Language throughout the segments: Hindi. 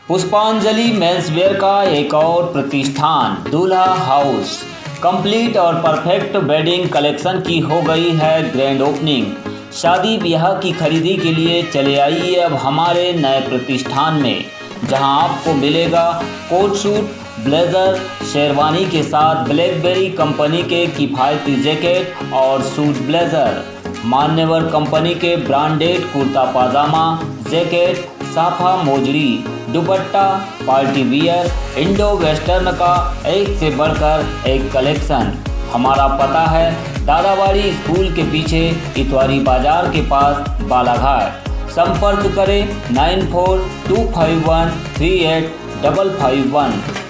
पुष्पांजलि मेंसवेयर का एक और प्रतिष्ठान दूल्हा हाउस कंप्लीट और परफेक्ट वेडिंग कलेक्शन की हो गई है ग्रैंड ओपनिंग। शादी ब्याह की खरीदी के लिए चले आइए अब हमारे नए प्रतिष्ठान में, जहां आपको मिलेगा कोट सूट, ब्लेज़र, शेरवानी के साथ ब्लैकबेरी कंपनी के किफ़ायती जैकेट और सूट ब्लेज़र, मान्यवर कंपनी के branded kurta pajama, jacket, safa mojari, dupatta, party wear, Indo western का एक से बढ़कर एक कलेक्शन। हमारा पता है दादाबाड़ी स्कूल के पीछे इतवारी बाजार के पास बालाघाट। संपर्क करें 9425138551।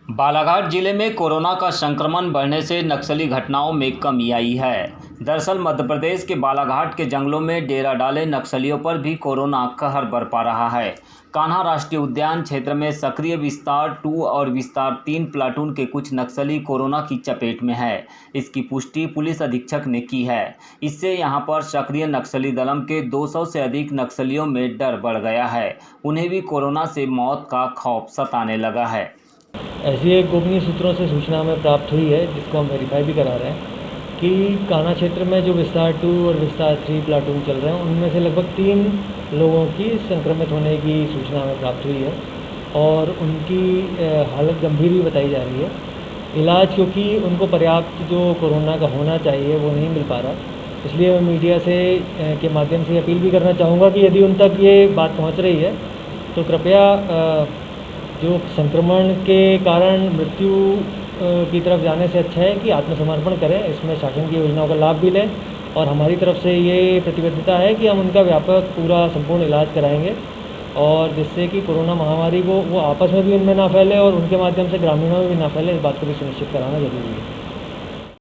बालाघाट जिले में कोरोना का संक्रमण बढ़ने से नक्सली घटनाओं में कमी आई है। दरअसल मध्य प्रदेश के बालाघाट के जंगलों में डेरा डाले नक्सलियों पर भी कोरोना कहर बरपा रहा है। कान्हा राष्ट्रीय उद्यान क्षेत्र में सक्रिय विस्तार 2 और विस्तार 3 प्लाटून के कुछ नक्सली कोरोना की चपेट में है। इसकी पुष्टि पुलिस अधीक्षक ने की है। इससे यहां पर सक्रिय नक्सली दलम के 200 से अधिक नक्सलियों में डर बढ़ गया है। उन्हें भी कोरोना से मौत का खौफ सताने लगा है। ऐसी एक गोपनीय सूत्रों से सूचना हमें प्राप्त हुई है, जिसको हम वेरीफाई भी करा रहे हैं, कि कान्हा क्षेत्र में जो विस्तार 2 और विस्तार 3 प्लाटून चल रहे हैं, उनमें से लगभग 3 लोगों की संक्रमित होने की सूचना हमें प्राप्त हुई है और उनकी हालत गंभीर भी बताई जा रही है। इलाज क्योंकि उनको पर्याप्त जो कोरोना का होना चाहिए वो नहीं मिल पा रहा, इसलिए मैं मीडिया से के माध्यम से अपील भी करना चाहूँगा कि यदि उन तक ये बात पहुँच रही है तो कृपया जो संक्रमण के कारण मृत्यु की तरफ जाने से अच्छा है कि आत्मसमर्पण करें। इसमें शासन की योजनाओं का लाभ भी लें और हमारी तरफ से ये प्रतिबद्धता है कि हम उनका व्यापक पूरा संपूर्ण इलाज कराएंगे और जिससे कि कोरोना महामारी वो आपस में भी उनमें ना फैले और उनके माध्यम से ग्रामीणों में भी ना फैले, इस बात को भी सुनिश्चित कराना जरूरी है।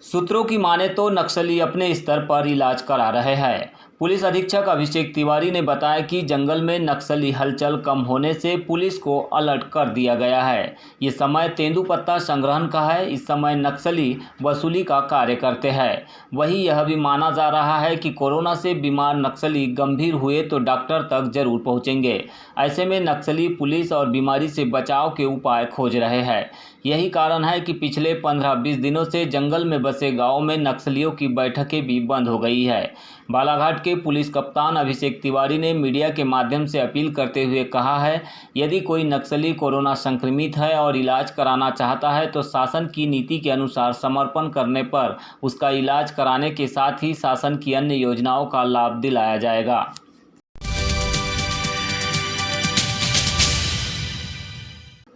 सूत्रों की माने तो नक्सली अपने स्तर पर इलाज करा रहे हैं। पुलिस अधीक्षक अभिषेक तिवारी ने बताया कि जंगल में नक्सली हलचल कम होने से पुलिस को अलर्ट कर दिया गया है। ये समय तेंदुपत्ता संग्रहण का है। इस समय नक्सली वसूली का कार्य करते हैं। वहीं यह भी माना जा रहा है कि कोरोना से बीमार नक्सली गंभीर हुए तो डॉक्टर तक जरूर पहुंचेंगे। ऐसे में नक्सली पुलिस और बीमारी से बचाव के उपाय खोज रहे हैं। यही कारण है कि पिछले 15-20 दिनों से जंगल में बसे गाँव में नक्सलियों की बैठकें भी बंद हो गई है। बालाघाट के पुलिस कप्तान अभिषेक तिवारी ने मीडिया के माध्यम से अपील करते हुए कहा है, यदि कोई नक्सली कोरोना संक्रमित है और इलाज कराना चाहता है तो शासन की नीति के अनुसार समर्पण करने पर उसका इलाज कराने के साथ ही शासन की अन्य योजनाओं का लाभ दिलाया जाएगा।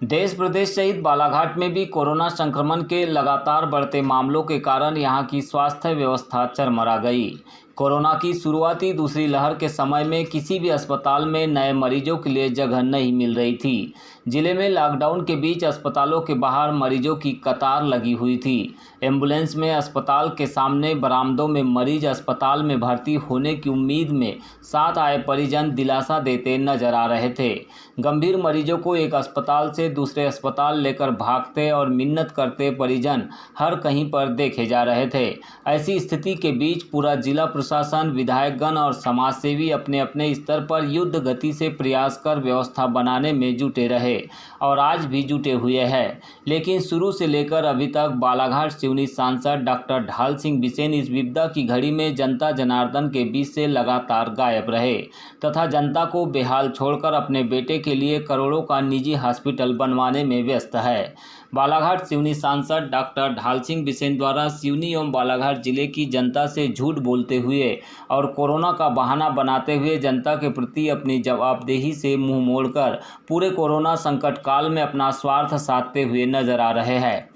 देश प्रदेश सहित बालाघाट में भी कोरोना संक्रमण के लगातार बढ़ते मामलों के कारण यहां की स्वास्थ्य व्यवस्था चरमरा गई। कोरोना की शुरुआती दूसरी लहर के समय में किसी भी अस्पताल में नए मरीजों के लिए जगह नहीं मिल रही थी। जिले में लॉकडाउन के बीच अस्पतालों के बाहर मरीजों की कतार लगी हुई थी। एम्बुलेंस में अस्पताल के सामने बरामदों में मरीज अस्पताल में भर्ती होने की उम्मीद में साथ आए परिजन दिलासा देते नजर आ रहे थे। गंभीर मरीजों को एक अस्पताल से दूसरे अस्पताल लेकर भागते और मिन्नत करते परिजन हर कहीं पर देखे जा रहे थे। ऐसी स्थिति के बीच पूरा जिला प्रशासन, विधायकगण और समाजसेवी अपने अपने स्तर पर युद्ध गति से प्रयास कर व्यवस्था बनाने में जुटे रहे और आज भी जुटे हुए हैं। लेकिन शुरू से लेकर अभी तक बालाघाट सिवनी सांसद डॉक्टर ढाल सिंह बिसेन इस विपदा की घड़ी में जनता जनार्दन के बीच से लगातार गायब रहे तथा जनता को बेहाल छोड़कर अपने बेटे के लिए करोड़ों का निजी हॉस्पिटल बनवाने में व्यस्त है। बालाघाट सिवनी सांसद डॉक्टर ढाल सिंह बिसेन द्वारा सिवनी एवं बालाघाट जिले की जनता से झूठ बोलते हुए और कोरोना का बहाना बनाते हुए जनता के प्रति अपनी जवाबदेही से मुंह मोड़कर पूरे कोरोना संकट काल में अपना स्वार्थ साधते हुए नजर आ रहे हैं।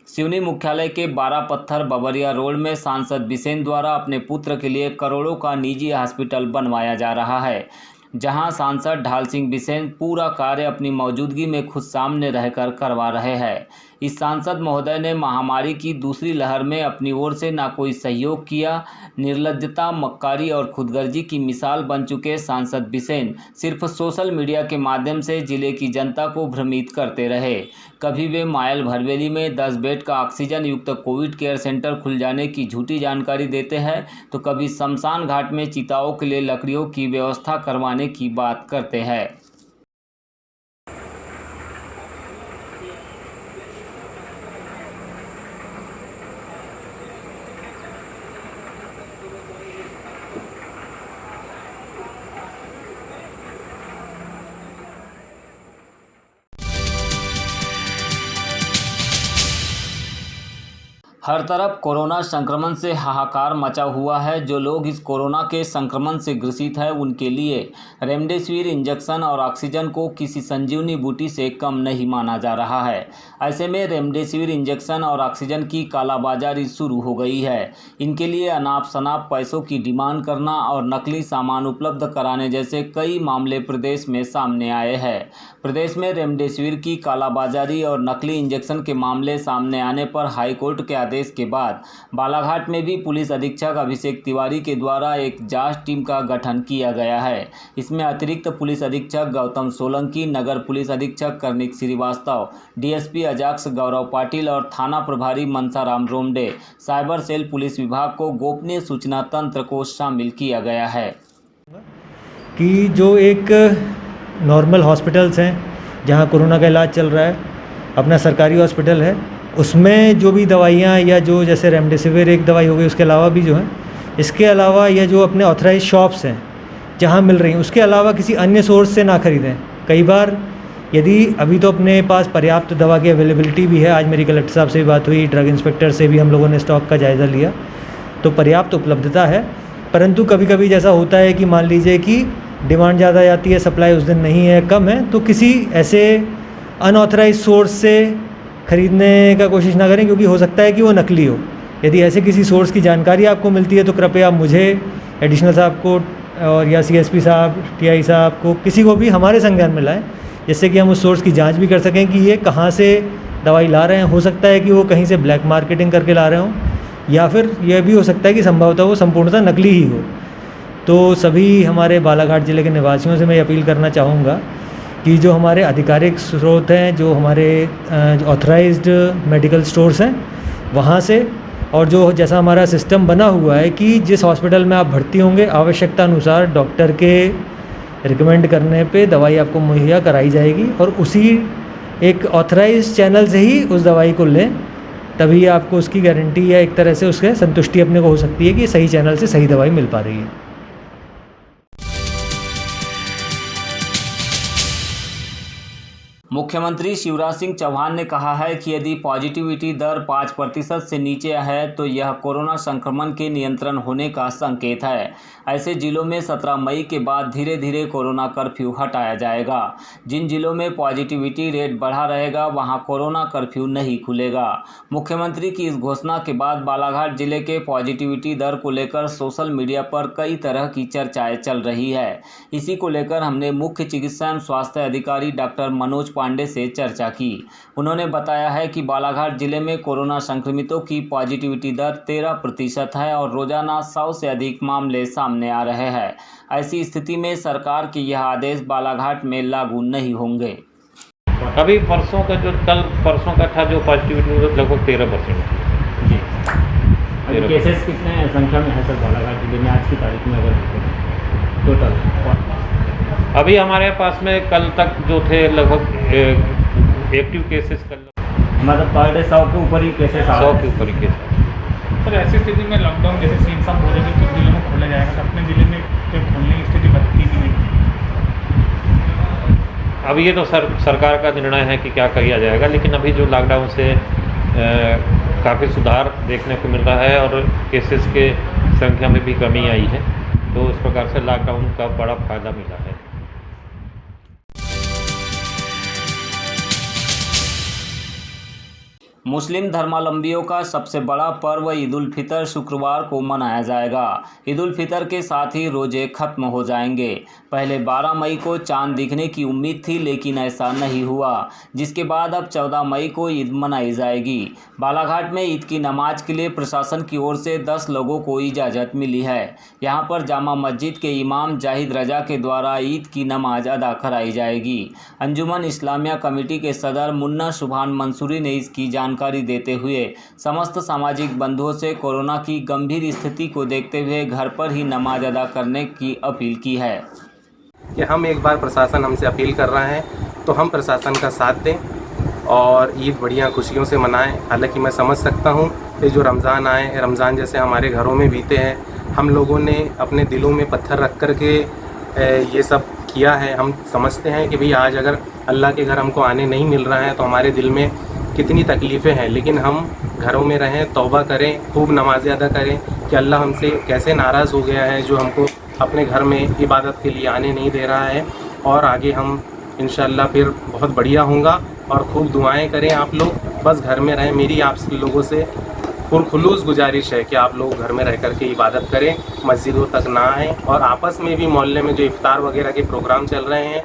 सिवनी मुख्यालय के 12 पत्थर बबरिया रोड में सांसद बिसेन द्वारा अपने पुत्र के लिए करोड़ों का निजी हॉस्पिटल बनवाया जा रहा है। जहां सांसद ढाल सिंह बिसेन पूरा कार्य अपनी मौजूदगी में खुद सामने रहकर करवा रहे हैं। इस सांसद महोदय ने महामारी की दूसरी लहर में अपनी ओर से ना कोई सहयोग किया। निर्लज्जता, मक्कारी और खुदगर्जी की मिसाल बन चुके सांसद बिसेन सिर्फ सोशल मीडिया के माध्यम से जिले की जनता को भ्रमित करते रहे। कभी वे मायल भरवेली में 10 बेड का ऑक्सीजन युक्त कोविड केयर सेंटर खुल जाने की झूठी जानकारी देते हैं, तो कभी शमशान घाट में चिताओं के लिए लकड़ियों की व्यवस्था करवाने की बात करते हैं। हर तरफ कोरोना संक्रमण से हाहाकार मचा हुआ है। जो लोग इस कोरोना के संक्रमण से ग्रसित हैं, उनके लिए रेमडेसिविर इंजेक्शन और ऑक्सीजन को किसी संजीवनी बूटी से कम नहीं माना जा रहा है। ऐसे में रेमडेसिविर इंजेक्शन और ऑक्सीजन की कालाबाजारी शुरू हो गई है। इनके लिए अनाप शनाप पैसों की डिमांड करना और नकली सामान उपलब्ध कराने जैसे कई मामले प्रदेश में सामने आए हैं। प्रदेश में रेमडेसिविर की कालाबाजारी और नकली इंजेक्शन के मामले सामने आने पर हाईकोर्ट के आदेश के बाद बालाघाट में भी पुलिस अधीक्षक अभिषेक तिवारी के द्वारा एक जांच टीम का गठन किया गया है। इसमें अतिरिक्त पुलिस अधीक्षक गौतम सोलंकी, नगर पुलिस अधीक्षक कर्णिक श्रीवास्तव, डीएसपी अजाक्स गौरव पाटिल और थाना प्रभारी मनसाराम रोमडे, साइबर सेल पुलिस विभाग को गोपनीय सूचना तंत्र को शामिल किया गया है। कि जो एक नॉर्मल हॉस्पिटल्स हैं जहाँ कोरोना का इलाज चल रहा है, अपना सरकारी हॉस्पिटल है, उसमें जो भी दवाइयाँ या जो जैसे रेमडेसिविर एक दवाई हो गई, उसके अलावा भी जो है, इसके अलावा या जो अपने ऑथराइज शॉप्स हैं जहाँ मिल रही हैं, उसके अलावा किसी अन्य सोर्स से ना खरीदें। कई बार यदि अभी तो अपने पास पर्याप्त दवा की अवेलेबिलिटी भी है, आज मेरी कलेक्टर साहब से भी बात हुई, ड्रग इंस्पेक्टर से भी हम लोगों ने स्टॉक का जायज़ा लिया, तो पर्याप्त उपलब्धता है। परंतु कभी कभी जैसा होता है कि मान लीजिए कि डिमांड ज़्यादा जाती है, सप्लाई उस दिन नहीं है, कम है, तो किसी ऐसे अनऑथराइज सोर्स से ख़रीदने का कोशिश ना करें, क्योंकि हो सकता है कि वो नकली हो। यदि ऐसे किसी सोर्स की जानकारी आपको मिलती है तो कृपया मुझे, एडिशनल साहब को और या सीएसपी साहब, टीआई साहब को, किसी को भी हमारे संज्ञान में लाएं, जिससे कि हम उस सोर्स की जांच भी कर सकें कि ये कहाँ से दवाई ला रहे हैं। हो सकता है कि वो कहीं से ब्लैक मार्केटिंग करके ला रहे हों, या फिर यह भी हो सकता है कि संभवतः वो संपूर्णतः नकली ही हो। तो सभी हमारे बालाघाट ज़िले के निवासियों से मैं अपील करना चाहूँगा कि जो हमारे आधिकारिक स्रोत हैं, जो हमारे ऑथराइज्ड मेडिकल स्टोर्स हैं, वहाँ से, और जो जैसा हमारा सिस्टम बना हुआ है कि जिस हॉस्पिटल में आप भर्ती होंगे, आवश्यकता अनुसार डॉक्टर के रिकमेंड करने पे दवाई आपको मुहैया कराई जाएगी, और उसी एक ऑथराइज्ड चैनल से ही उस दवाई को लें, तभी आपको उसकी गारंटी या एक तरह से उसके संतुष्टि अपने को हो सकती है कि सही चैनल से सही दवाई मिल पा रही है। मुख्यमंत्री शिवराज सिंह चौहान ने कहा है कि यदि पॉजिटिविटी दर 5% से नीचे है तो यह कोरोना संक्रमण के नियंत्रण होने का संकेत है। ऐसे जिलों में 17 मई के बाद धीरे धीरे कोरोना कर्फ्यू हटाया जाएगा। जिन जिलों में पॉजिटिविटी रेट बढ़ा रहेगा वहां कोरोना कर्फ्यू नहीं खुलेगा। मुख्यमंत्री की इस घोषणा के बाद बालाघाट जिले के पॉजिटिविटी दर को लेकर सोशल मीडिया पर कई तरह की चर्चाएं चल रही है। इसी को लेकर हमने मुख्य चिकित्सा एवं स्वास्थ्य अधिकारी डॉक्टर मनोज पांडे से चर्चा की। उन्होंने बताया है कि बालाघाट जिले में कोरोना संक्रमितों की पॉजिटिविटी दर 13% है और रोजाना 100 से अधिक मामले सामने आ रहे हैं। ऐसी स्थिति में सरकार के यह आदेश बालाघाट में लागू नहीं होंगे। अभी परसों का जो कल परसों का था जो पॉजिटिविटी लगभग 13% थी जी। अभी केसेस कितने संख्या में है सर बालाघाट जिले में आज की तारीख में अगर टोटल? अभी हमारे पास में कल तक जो थे लगभग एक्टिव केसेस मतलब पर डे 100 के ऊपर ही केसेस 100 के ऊपर ही केसेस। सर ऐसी स्थिति में लॉकडाउन जैसे सीएम साहब बोल रहे थे कि जिलों में खोला जाएगा, तो अपने जिले में क्या खोलने की स्थिति बनती कि नहीं? अब ये तो सरकार का निर्णय है कि क्या किया जाएगा, लेकिन अभी जो लॉकडाउन से काफ़ी सुधार देखने को मिल रहा है और केसेस के संख्या में भी कमी आई है, तो इस प्रकार से लॉकडाउन का बड़ा फ़ायदा मिला है। मुस्लिम धर्मावलंबियों का सबसे बड़ा पर्व ईद उल फितर शुक्रवार को मनाया जाएगा। ईद उल फितर के साथ ही रोजे खत्म हो जाएंगे। पहले 12 मई को चांद दिखने की उम्मीद थी, लेकिन ऐसा नहीं हुआ, जिसके बाद अब 14 मई को ईद मनाई जाएगी। बालाघाट में ईद की नमाज के लिए प्रशासन की ओर से 10 लोगों को इजाज़त मिली है। यहां पर जामा मस्जिद के इमाम जाहिद रजा के द्वारा ईद की नमाज अदा कराई जाएगी। अंजुमन इस्लामिया कमेटी के सदर मुन्ना सुभान मंसूरी ने इसकी जानकारी देते हुए समस्त सामाजिक बंधुओं से कोरोना की गंभीर स्थिति को देखते हुए घर पर ही नमाज अदा करने की अपील की है। कि हम एक बार प्रशासन हमसे अपील कर रहा है तो हम प्रशासन का साथ दें और ईद बढ़िया खुशियों से मनाएं। हालांकि मैं समझ सकता हूं कि जो रमज़ान आए, रमज़ान जैसे हमारे घरों में बीते हैं, हम लोगों ने अपने दिलों में पत्थर रख कर के ये सब किया है। हम समझते हैं कि भाई आज अगर अल्लाह के घर हमको आने नहीं मिल रहा है तो हमारे दिल में कितनी तकलीफ़ें हैं, लेकिन हम घरों में रहें, तौबा करें, खूब नमाज़ें अदा करें कि अल्लाह हमसे कैसे नाराज़ हो गया है जो हमको अपने घर में इबादत के लिए आने नहीं दे रहा है। और आगे हम इंशाअल्लाह फिर बहुत बढ़िया होगा और खूब दुआएं करें आप लोग, बस घर में रहें। मेरी आप लोगों से पुरखुलूस गुजारिश है कि आप लोग घर में रह कर के इबादत करें, मस्जिदों तक ना आएँ और आपस में भी मोहल्ले में जो इफ्तार वगैरह के प्रोग्राम चल रहे हैं